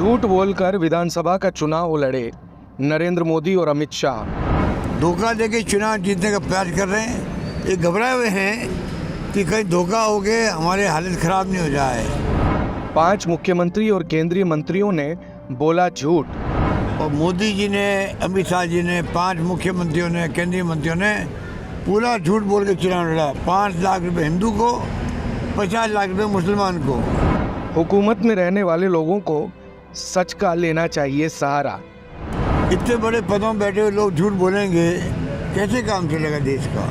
झूठ बोलकर विधानसभा का चुनाव लड़े नरेंद्र मोदी और अमित शाह। धोखा देके चुनाव जीतने का प्रयास कर रहे हैं। ये घबराए हुए हैं कि कहीं धोखा हो गए हमारे हालत खराब नहीं हो जाए। 5 मुख्यमंत्री और केंद्रीय मंत्रियों ने बोला झूठ। और मोदी जी ने, अमित शाह जी ने, 5 मुख्यमंत्रियों ने, केंद्रीय मंत्रियों ने पूरा झूठ बोल के चुनाव लड़ा। 5 लाख रुपए हिंदू को, 50 लाख रुपए मुसलमान को। हुकूमत में रहने वाले लोगों को सच का लेना चाहिए सहारा। इतने बड़े पदों में बैठे हुए लोग झूठ बोलेंगे, कैसे काम चलेगा देश का?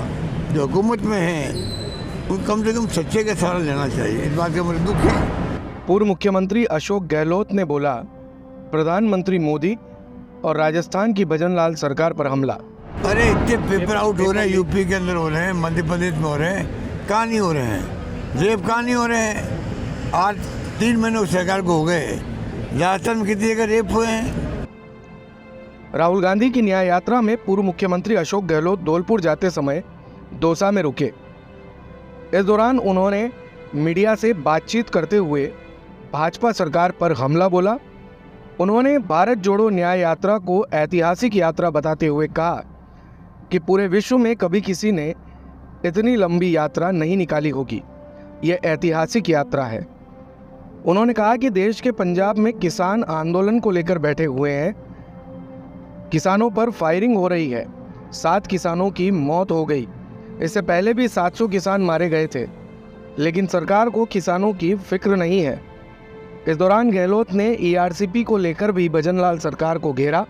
जो हुकूमत में है उन कम से कम सच्चे का सहारा लेना चाहिए। इस बात का मुझे दुख है। पूर्व मुख्यमंत्री अशोक गहलोत ने बोला प्रधानमंत्री मोदी और राजस्थान की भजनलाल सरकार पर हमला। अरे इतने पेपर आउट हो रहे हैं, यूपी के अंदर हो रहे हैं, मध्य प्रदेश में हो रहे हैं, कहाँ नहीं हो रहे हैं? रेप कहाँ नहीं हो रहे हैं? आज 3 महीने सरकार को हो गए, राजस्थान में कितनी जगह रेप हुए हैं? राहुल गांधी की न्याय यात्रा में पूर्व मुख्यमंत्री अशोक गहलोत धौलपुर जाते समय दौसा में रुके। इस दौरान उन्होंने मीडिया से बातचीत करते हुए भाजपा सरकार पर हमला बोला। उन्होंने भारत जोड़ो न्याय यात्रा को ऐतिहासिक यात्रा बताते हुए कहा कि पूरे विश्व में कभी किसी ने इतनी लंबी यात्रा नहीं निकाली होगी। यह ऐतिहासिक यात्रा है। उन्होंने कहा कि देश के पंजाब में किसान आंदोलन को लेकर बैठे हुए हैं। किसानों पर फायरिंग हो रही है। 7 किसानों की मौत हो गई। इससे पहले भी 700 किसान मारे गए थे, लेकिन सरकार को किसानों की फिक्र नहीं है। इस दौरान गहलोत ने ईआरसीपी को लेकर भी भजनलाल सरकार को घेरा।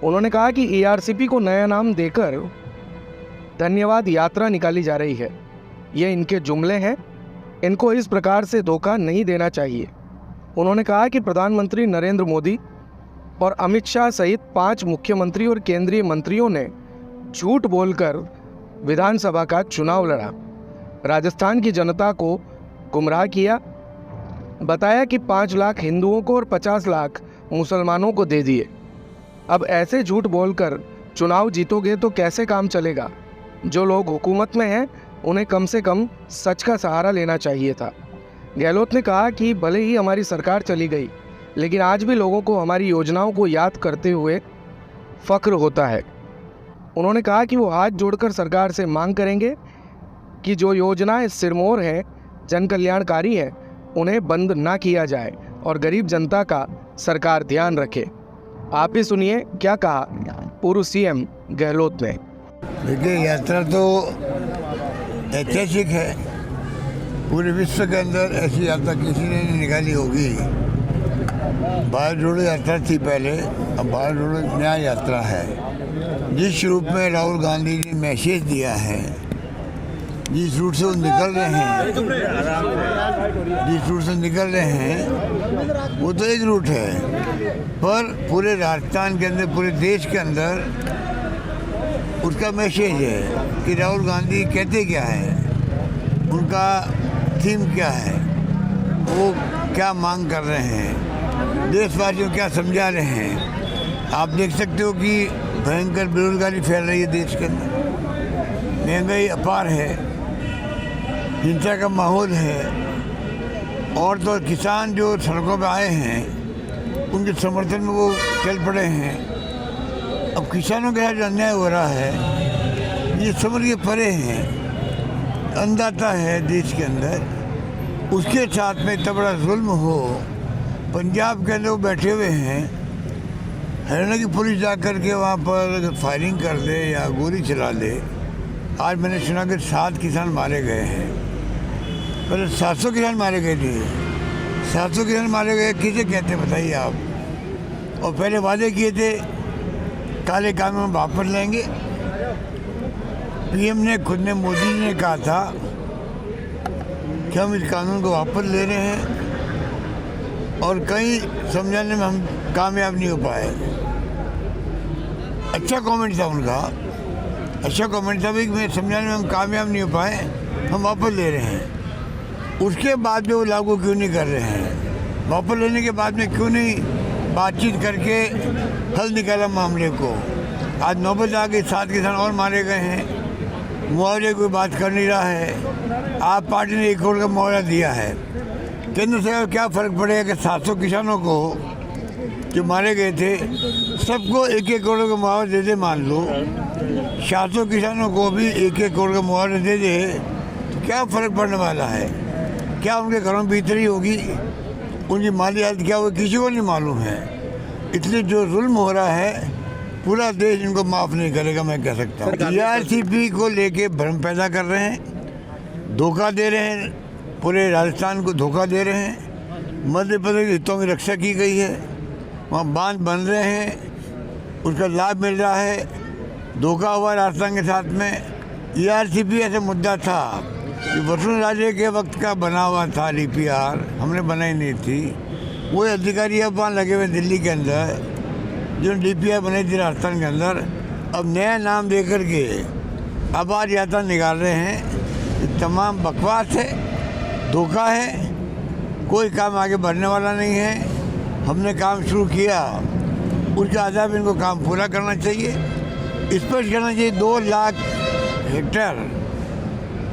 उन्होंने कहा कि ईआरसीपी को नया नाम देकर धन्यवाद यात्रा निकाली जा रही है। ये इनके जुमले हैं, इनको इस प्रकार से धोखा नहीं देना चाहिए। उन्होंने कहा कि प्रधानमंत्री नरेंद्र मोदी और अमित शाह सहित 5 मुख्यमंत्री और केंद्रीय मंत्रियों ने झूठ बोलकर विधानसभा का चुनाव लड़ा, राजस्थान की जनता को गुमराह किया, बताया कि 5 लाख हिंदुओं को और 50 लाख मुसलमानों को दे दिए। अब ऐसे झूठ बोलकर चुनाव जीतोगे तो कैसे काम चलेगा? जो लोग हुकूमत में हैं उन्हें कम से कम सच का सहारा लेना चाहिए था। गहलोत ने कहा कि भले ही हमारी सरकार चली गई, लेकिन आज भी लोगों को हमारी योजनाओं को याद करते हुए फख्र होता है। उन्होंने कहा कि वो हाथ जोड़कर सरकार से मांग करेंगे कि जो योजनाएं सिरमौर हैं, जन कल्याणकारी हैं, उन्हें बंद ना किया जाए और गरीब जनता का सरकार ध्यान रखे। आप ही सुनिए क्या कहा पूर्व सीएम गहलोत ने। देखिए, यात्रा तो ऐतिहासिक है। पूरे विश्व के अंदर ऐसी यात्रा किसी ने नहीं निकाली होगी। भारत जोड़ो यात्रा थी पहले, अब भारत जोड़ो न्याय यात्रा है। जिस रूप में राहुल गांधी ने मैसेज दिया है, जिस रूट से वो निकल रहे हैं, वो तो एक रूट है, पर पूरे राजस्थान के अंदर, पूरे देश के अंदर उसका मैसेज है कि राहुल गांधी कहते क्या है, उनका थीम क्या है, वो क्या मांग कर रहे हैं, देशवासियों क्या समझा रहे हैं। आप देख सकते हो कि भयंकर बेरोजगारी फैल रही है देश के अंदर, महंगाई अपार है, हिंसा का माहौल है, और तो किसान जो सड़कों पर आए हैं उनके समर्थन में वो चल पड़े हैं। अब किसानों के साथ जो अन्याय हो रहा है ये समझ के परे हैं। अन्नदाता है देश के अंदर, उसके साथ में इतना बड़ा जुल्म हो। पंजाब के अंदर वो बैठे हुए हैं, हरियाणा की पुलिस जा कर के वहाँ पर फायरिंग कर दे या गोली चला दे। आज मैंने सुना कि 7 किसान मारे गए हैं। पहले 700 किसान मारे गए थे। 700 किसान मारे गए किसे कहते बताइए आप? और पहले वादे किए थे काले कानून वापस लेंगे। पीएम ने खुद ने, मोदी जी ने कहा था कि हम इस कानून को वापस ले रहे हैं, और कहीं समझाने में हम कामयाब नहीं हो पाए। अच्छा कमेंट था उनका, अच्छा कमेंट था भाई, मैं समझाने में हम कामयाब नहीं हो पाए, हम वापस ले रहे हैं। उसके बाद में वो लागू क्यों नहीं कर रहे हैं? वापस लेने के बाद में क्यों नहीं बातचीत करके हल निकाला मामले को? आज नौबत आ गई, 7 किसान और मारे गए हैं, मुआवजे की बात कर नहीं रहा है। आप पार्टी ने 1 करोड़ का मुआवजा दिया है। केंद्र सरकार क्या फ़र्क पड़ेगा कि 700 किसानों को जो मारे गए थे सबको 1-1 करोड़ का मुआवजा दे दे, मान लो 700 किसानों को भी 1-1 करोड़ का मुआवजा दे दे, तो क्या फ़र्क पड़ने वाला है? क्या उनके घरों में बीतरी होगी, उनकी माली हालत क्या होगी, किसी को नहीं मालूम है। इसलिए जो जुल्म हो रहा है पूरा देश इनको माफ़ नहीं करेगा, मैं कह सकता हूँ। TRCP को लेके भ्रम पैदा कर रहे हैं, धोखा दे रहे हैं, पूरे राजस्थान को धोखा दे रहे हैं। मध्य प्रदेश के हितों की रक्षा की गई है, वहाँ बांध बन रहे हैं, उसका लाभ मिल रहा है। धोखा हुआ राजस्थान के साथ में। ERCP ऐसा मुद्दा था कि वसुंधरा के वक्त का बना हुआ था DPR, हमने बनाई नहीं थी। वो अधिकारी अब वहाँ लगे हुए दिल्ली के अंदर जो DPR बनाई थी राजस्थान के अंदर, अब नया नाम दे करके आबाद यात्रा निकाल रहे हैं। ये तमाम बकवास है, धोखा है, कोई काम आगे बढ़ने वाला नहीं है। हमने काम शुरू किया, उसके आधार पर इनको काम पूरा करना चाहिए, स्पष्ट करना चाहिए। 2 लाख हेक्टेयर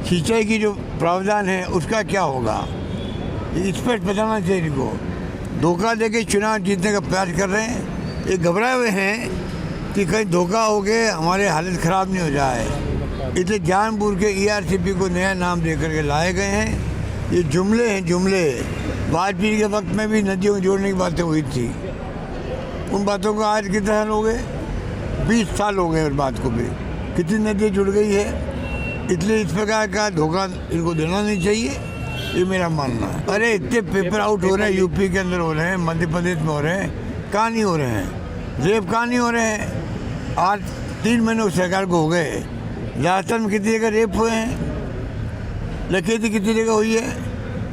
सिंचाई की जो प्रावधान है उसका क्या होगा, ये स्पष्ट बताना चाहिए इनको। धोखा देके चुनाव जीतने का प्रयास कर रहे हैं, ये घबराए हुए हैं कि कहीं धोखा हो गए, हमारे हालत ख़राब नहीं हो जाए, इसलिए जानबूझ के ERCP को नया नाम दे करके लाए गए हैं। ये जुमले हैं, जुमले। वाजपेयी के वक्त में भी नदियों को जोड़ने की बातें हुई थी, उन बातों को आज कितने साल हो गए, 20 साल हो गए उस बात को भी, कितनी नदियाँ जुड़ गई है। इसलिए इस प्रकार का धोखा इनको देना नहीं चाहिए, ये मेरा मानना है। अरे इतने पेपर आउट हो रहे हैं, यूपी के अंदर हो रहे हैं, मध्य प्रदेश में हो रहे हैं, कहाँ नहीं हो रहे हैं? रेप कहाँ नहीं हो रहे हैं? आज 3 महीने सरकार को हो गए, राजस्थान में कितनी जगह रेप हुए हैं, डकैती कितनी जगह हुई है।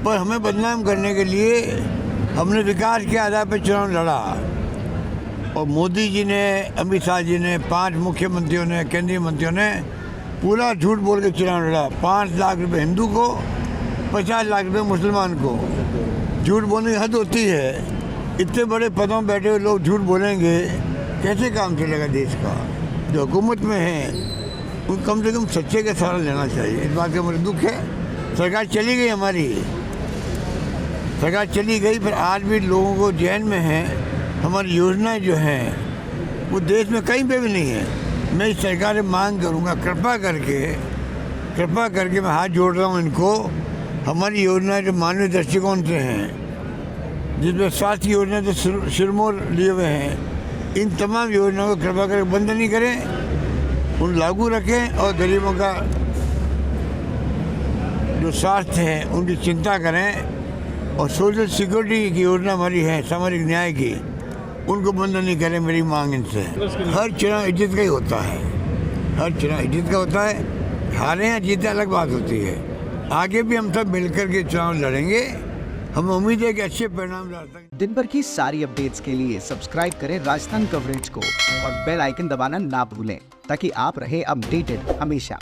पर हमें बदनाम करने के लिए हमने विकास के आधार पर चुनाव लड़ा, और मोदी जी ने, अमित शाह जी ने, 5 मुख्यमंत्रियों ने, केंद्रीय मंत्रियों ने पूरा झूठ बोल के चुनाव लड़ा। 5 लाख रुपए हिंदू को, 50 लाख रुपए मुसलमान को। झूठ बोलने की हद होती है। इतने बड़े पदों में बैठे हुए लोग झूठ बोलेंगे, कैसे काम चलेगा देश का? जो हुकूमत में है उन कम से कम सच्चे का सहारा लेना चाहिए। इस बात का मुझे दुख है। सरकार चली गई, हमारी सरकार चली गई, फिर आज भी लोगों को जहन में है हमारी योजनाएं जो हैं वो देश में कहीं पे भी नहीं है। मैं इस सरकार से मांग करूँगा, कृपा करके मैं हाथ जोड़ रहा हूँ इनको, हमारी योजनाएं जो मानवीय दृष्टिकोण से हैं, जिसमें स्वास्थ्य योजना तो सिरमौर लिए हुए हैं, इन तमाम योजनाओं को कृपा करके बंद नहीं करें, उन लागू रखें और गरीबों का जो स्वास्थ्य है उनकी चिंता करें। और सोशल सिक्योरिटी की योजना हमारी है, सामाजिक न्याय की, उनको बंद नहीं करें, मेरी मांग इनसे। हर चुनाव इज्जत का ही होता है, हर चुनाव इज्जत का होता है। हारे या जीते अलग बात होती है। आगे भी हम सब मिलकर के चुनाव लड़ेंगे, हम उम्मीद है कि अच्छे परिणाम ला सकें। दिन भर की सारी अपडेट्स के लिए सब्सक्राइब करें राजस्थान कवरेज को और बेल आइकन दबाना ना भूलें, ताकि आप रहे अपडेटेड हमेशा।